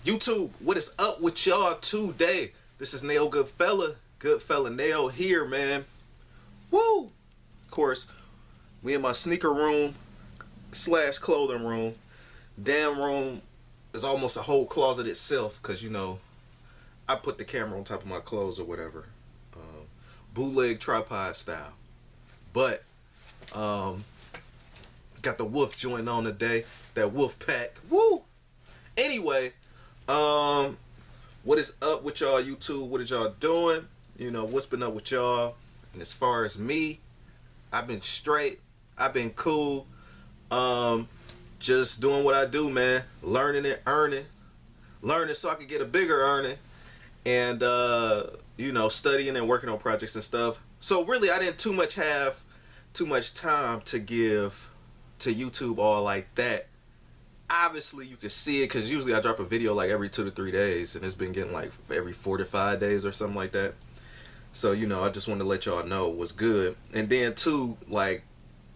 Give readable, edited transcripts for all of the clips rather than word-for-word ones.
YouTube, what is up with y'all today? This is Nail Goodfella Nail here, man. Woo! Of course, we in my sneaker room slash clothing room. Damn room is almost a whole closet itself, cause you know, I put the camera on top of my clothes or whatever, bootleg tripod style. But got the wolf joint on today, that wolf pack. Woo! Anyway. What is up with y'all, YouTube? What is y'all doing? You know, what's been up with y'all? And as far as me, I've been straight. I've been cool. Just doing what I do, man. Learning and earning. Learning so I can get a bigger earning. And, you know, studying and working on projects and stuff. So really, I didn't have too much time to give to YouTube all like that. Obviously you can see it because usually I drop a video like every 2 to 3 days, and it's been getting like every 4 to 5 days or something like that. So you know, I just wanted to let y'all know what's good. And then too, like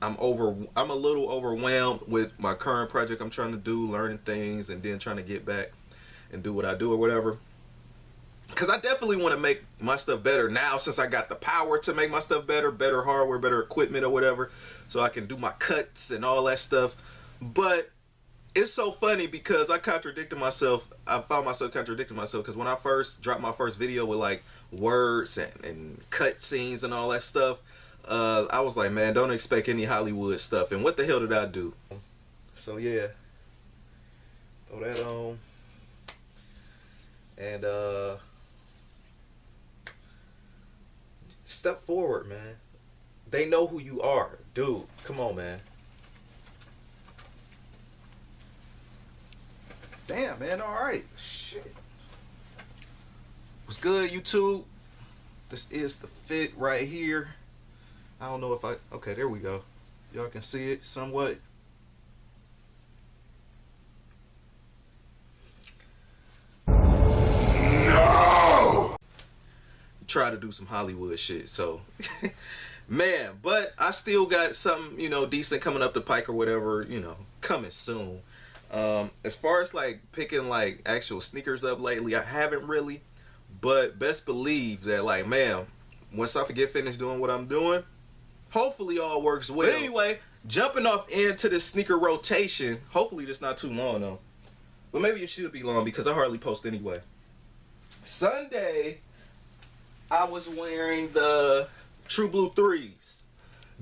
I'm a little overwhelmed with my current project I'm trying to do, learning things and then trying to get back and do what I do or whatever, because I definitely want to make my stuff better now, since I got the power to make my stuff better hardware, better equipment or whatever, so I can do my cuts and all that stuff. But it's so funny because I contradicted myself. I found myself contradicting myself because when I first dropped my first video with like words and cut scenes and all that stuff, I was like, man, don't expect any Hollywood stuff. And what the hell did I do? So yeah, throw that on. And step forward, man. They know who you are. Dude, come on, man. Damn, man, alright. Shit. What's good, YouTube? This is the fit right here. I don't know if okay, there we go. Y'all can see it somewhat. No! Try to do some Hollywood shit, so. Man, but I still got something, you know, decent coming up the pike or whatever, you know, coming soon. As far as like picking like actual sneakers up lately, I haven't really, but best believe that, like, man, once I get finished doing what I'm doing, hopefully all works well. But anyway, jumping off into the sneaker rotation, hopefully this not too long though, but maybe it should be long because I hardly post anyway. Sunday, I was wearing the True Blue 3s.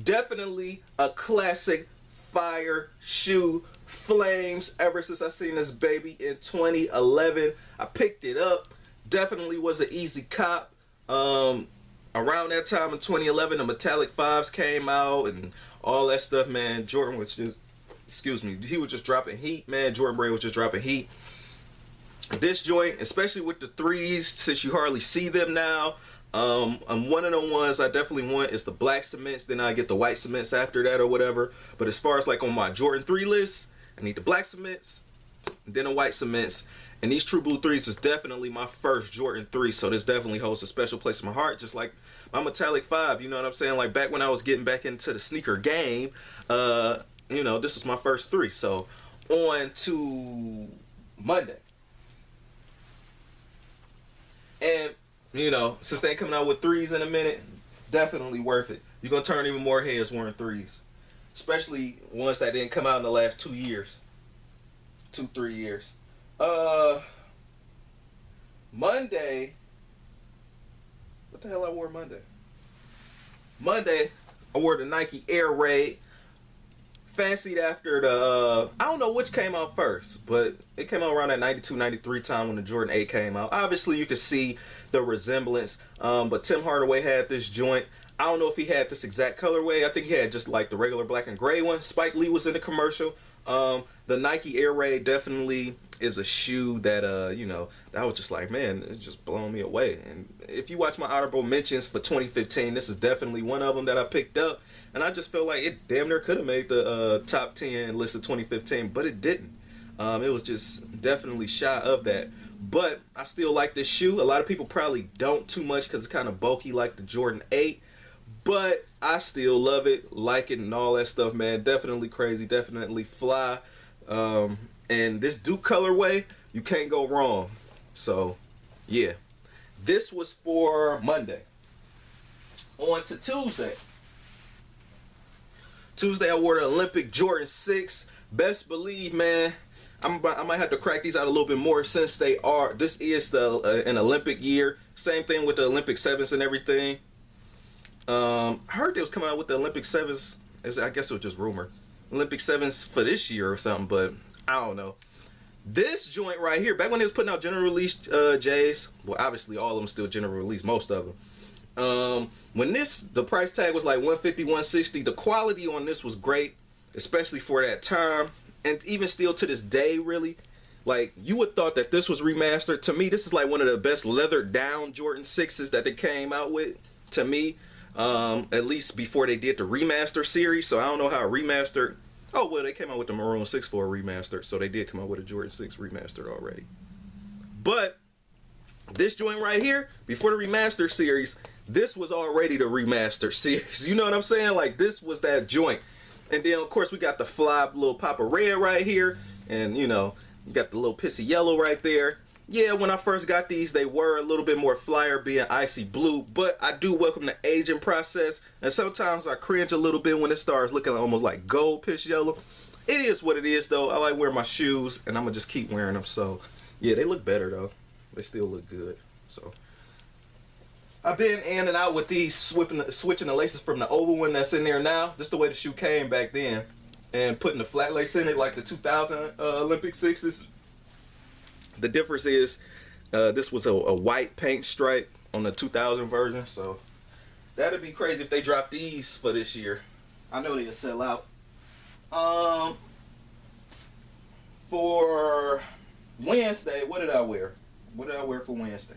Definitely a classic fire shoe. Flames ever since I seen this baby in 2011. I picked it up. Definitely was an easy cop. Around that time in 2011, the Metallic 5s came out and all that stuff, man. Jordan was just, excuse me, he was just dropping heat, man. Jordan Brand was just dropping heat. This joint, especially with the 3s, since you hardly see them now, one of the ones I definitely want is the black cements. Then I get the white cements after that or whatever. But as far as like on my Jordan 3 list, I need the black cements, then the white cements. And these True Blue 3s is definitely my first Jordan 3. So this definitely holds a special place in my heart. Just like my Metallic 5, you know what I'm saying? Like back when I was getting back into the sneaker game, you know, this was my first 3. So on to Monday. And, you know, since they ain't coming out with 3s in a minute, definitely worth it. You're going to turn even more heads wearing 3s. Especially ones that didn't come out in the last 2 years. 2-3 years. Monday. What the hell I wore Monday? Monday, I wore the Nike Air Raid. Fancied after the, I don't know which came out first, but it came out around that 92, 93 time when the Jordan 8 came out. Obviously, you can see the resemblance, but Tim Hardaway had this joint. I don't know if he had this exact colorway. I think he had just like the regular black and gray one. Spike Lee was in the commercial. The Nike Air Raid definitely is a shoe that, you know, I was just like, man, it's just blowing me away. And if you watch my honorable mentions for 2015, this is definitely one of them that I picked up. And I just feel like it damn near could have made the top 10 list of 2015, but it didn't. It was just definitely shy of that. But I still like this shoe. A lot of people probably don't too much because it's kind of bulky like the Jordan 8. But I still love it, like it, and all that stuff, man. Definitely crazy, definitely fly. And this Duke colorway, you can't go wrong. So, yeah. This was for Monday. On to Tuesday. Tuesday, I wore the Olympic Jordan 6. Best believe, man, I might have to crack these out a little bit more since this is an Olympic year. Same thing with the Olympic 7s and everything. I heard they was coming out with the Olympic 7s. I guess it was just rumor. Olympic 7s for this year or something, but I don't know. This joint right here, back when they was putting out general release J's, well, obviously all of them still general release, most of them. When the price tag was like 150, 160, the quality on this was great, especially for that time, and even still to this day, really. Like, you would thought that this was remastered. To me, this is like one of the best leathered down Jordan 6s that they came out with, to me. At least before they did the remaster series, so I don't know how remastered. Oh, well, they came out with the Maroon 6 for a remaster, so they did come out with a Jordan 6 remastered already. But this joint right here, before the remaster series, this was already the remaster series. You know what I'm saying? Like, this was that joint. And then, of course, we got the fly little pop of red right here. And, you know, you got the little pissy yellow right there. Yeah, when I first got these, they were a little bit more flyer, being icy blue. But I do welcome the aging process. And sometimes I cringe a little bit when it starts looking almost like gold piss yellow. It is what it is, though. I like wearing my shoes, and I'm going to just keep wearing them. So, yeah, they look better, though. They still look good. So, I've been in and out with these, switching the laces from the oval one that's in there now. Just the way the shoe came back then. And putting the flat lace in it like the 2000 Olympic 6s. The difference is this was a white paint stripe on the 2000 version, so that'd be crazy if they drop these for this year. I know they'll sell out. For Wednesday, what did I wear? What did I wear for Wednesday?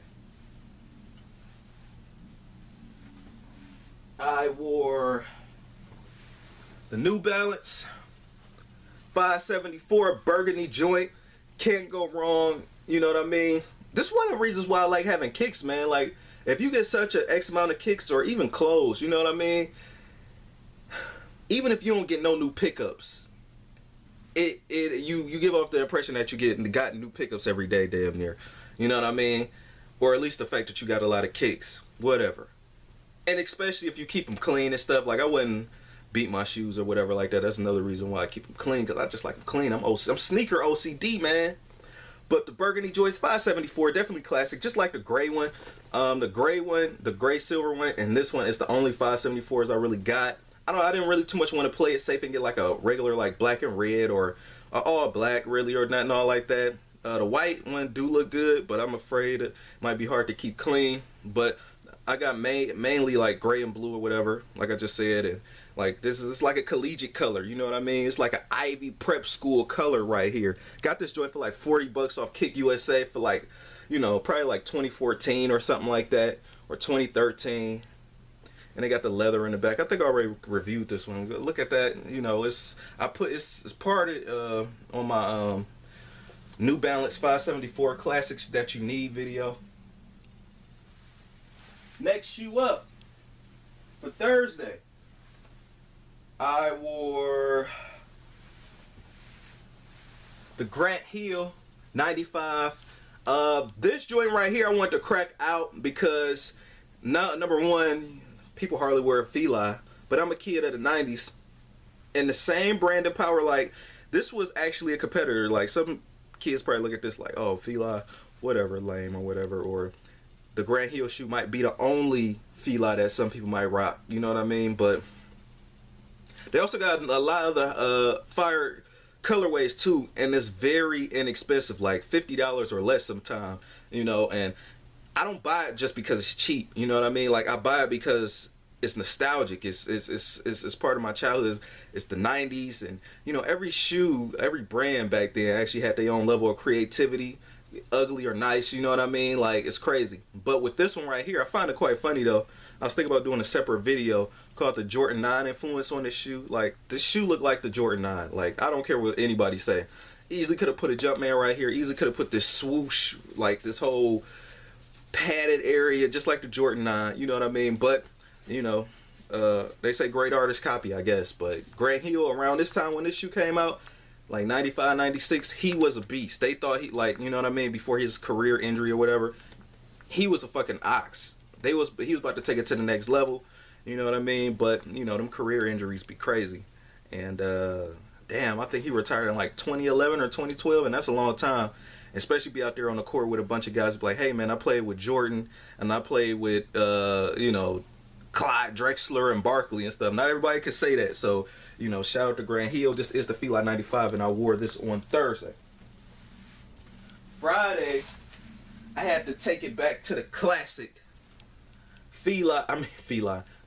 I wore the New Balance 574 burgundy joint. Can't go wrong, you know what I mean? This is one of the reasons why I like having kicks, man. Like, if you get such an X amount of kicks or even clothes, you know what I mean? Even if you don't get no new pickups, you give off the impression that you got new pickups every day, damn near. You know what I mean? Or at least the fact that you got a lot of kicks, whatever. And especially if you keep them clean and stuff. Like, I wouldn't beat my shoes or whatever like that. That's another reason why I keep them clean, because I just like them clean. I'm sneaker OCD, man. But the burgundy joints 574, definitely classic, just like the gray one. The gray one, the gray silver one, and this one is the only 574s I really got. I didn't really too much want to play it safe and get like a regular like black and red or all black really, or nothing all like that. The white one do look good, but I'm afraid it might be hard to keep clean. But I got mainly like gray and blue or whatever, like I just said, and like it's like a collegiate color, you know what I mean? It's like an Ivy prep school color right here. Got this joint for like 40 bucks off Kick USA for like, you know, probably like 2014 or something like that, or 2013. And they got the leather in the back. I think I already reviewed this one. Look at that, you know, it's part of on my New Balance 574 Classics That You Need video. Next shoe up for Thursday, I wore the Grant Hill 95. This joint right here I want to crack out because number one, people hardly wear Fila, but I'm a kid of the 90s, and the same brand and power, like, this was actually a competitor. Like, some kids probably look at this like, oh, Fila, whatever, lame or whatever, or the Grant Hill shoe might be the only Fila that some people might rock, you know what I mean? But they also got a lot of the fire colorways too, and it's very inexpensive, like $50 or less sometime, you know. And I don't buy it just because it's cheap, you know what I mean? Like, I buy it because it's nostalgic. It's part of my childhood. It's the 90s, and you know, every shoe, every brand back then actually had their own level of creativity, ugly or nice, you know what I mean? Like, it's crazy. But with this one right here, I find it quite funny though. I was thinking about doing a separate video called the Jordan 9 influence on this shoe. Like, this shoe looked like the Jordan 9. Like, I don't care what anybody say. Easily could have put a Jumpman right here. Easily could have put this swoosh, like this whole padded area, just like the Jordan 9. You know what I mean? But, you know, they say great artists copy, I guess. But Grant Hill, around this time when this shoe came out, Like 95, 96, he was a beast. They thought he, like, you know what I mean, before his career injury or whatever, he was a fucking ox. He was about to take it to the next level, you know what I mean? But, you know, them career injuries be crazy. And damn, I think he retired in like 2011 or 2012, and that's a long time. Especially be out there on the court with a bunch of guys be like, hey man, I played with Jordan and I played with you know, Clyde Drexler and Barkley and stuff. Not everybody can say that. So, you know, shout out to Grant Hill. This is the Fila 95, and I wore this on Thursday. Friday, I had to take it back to the classic Fila.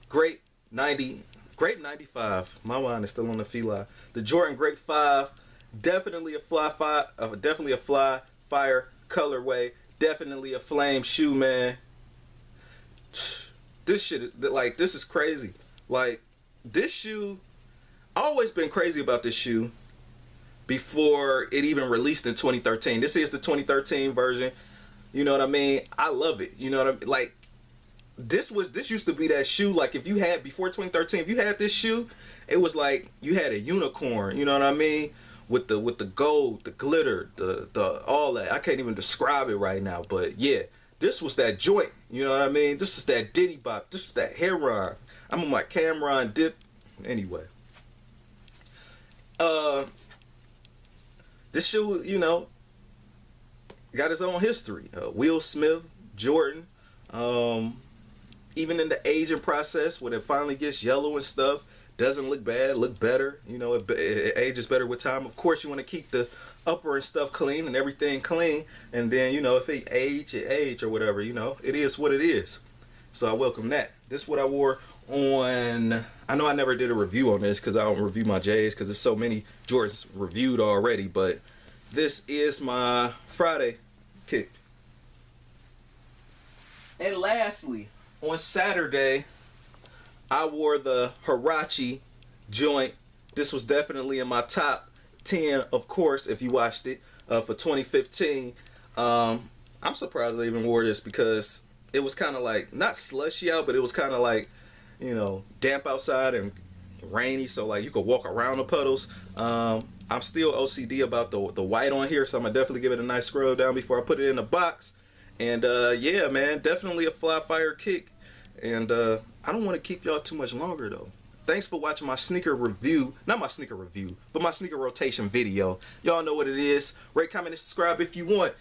Grape 95. My mind is still on the Fila. The Jordan Grape 5, definitely a fly fire colorway. Definitely a flame shoe, man. This shit, like, this is crazy. Like, this shoe, I always been crazy about this shoe before it even released in 2013. This is the 2013 version. You know what I mean? I love it. You know what I mean? Like, this used to be that shoe. Like, if you had, before 2013, if you had this shoe, it was like you had a unicorn. You know what I mean? With the gold, the glitter, the all that. I can't even describe it right now, but yeah. This was that joint, you know what I mean? This is that Diddy Bop. This is that Heron. I'm on my Cameron dip. Anyway. This shoe, you know, got its own history. Will Smith, Jordan, even in the aging process, when it finally gets yellow and stuff, doesn't look bad, look better. You know, it ages better with time. Of course, you want to keep the upper and stuff clean and everything clean, and then, you know, if it age or whatever, you know, it is what it is. So I welcome that. This is what I wore on, I know I never did a review on this because I don't review my J's because there's so many Jordans reviewed already, but this is my Friday kick. And lastly, on Saturday, I wore the Huarache joint. This was definitely in my top 10, of course, if you watched it, for 2015. I'm surprised I even wore this because it was kind of like, not slushy out, but it was kind of like, you know, damp outside and rainy, so like you could walk around the puddles. I'm still OCD about the white on here, so I'm gonna definitely give it a nice scrub down before I put it in the box. And yeah, man, definitely a fly fire kick. And I don't want to keep y'all too much longer though. Thanks for watching my sneaker review. Not my sneaker review, but my sneaker rotation video. Y'all know what it is. Rate, comment, and subscribe if you want.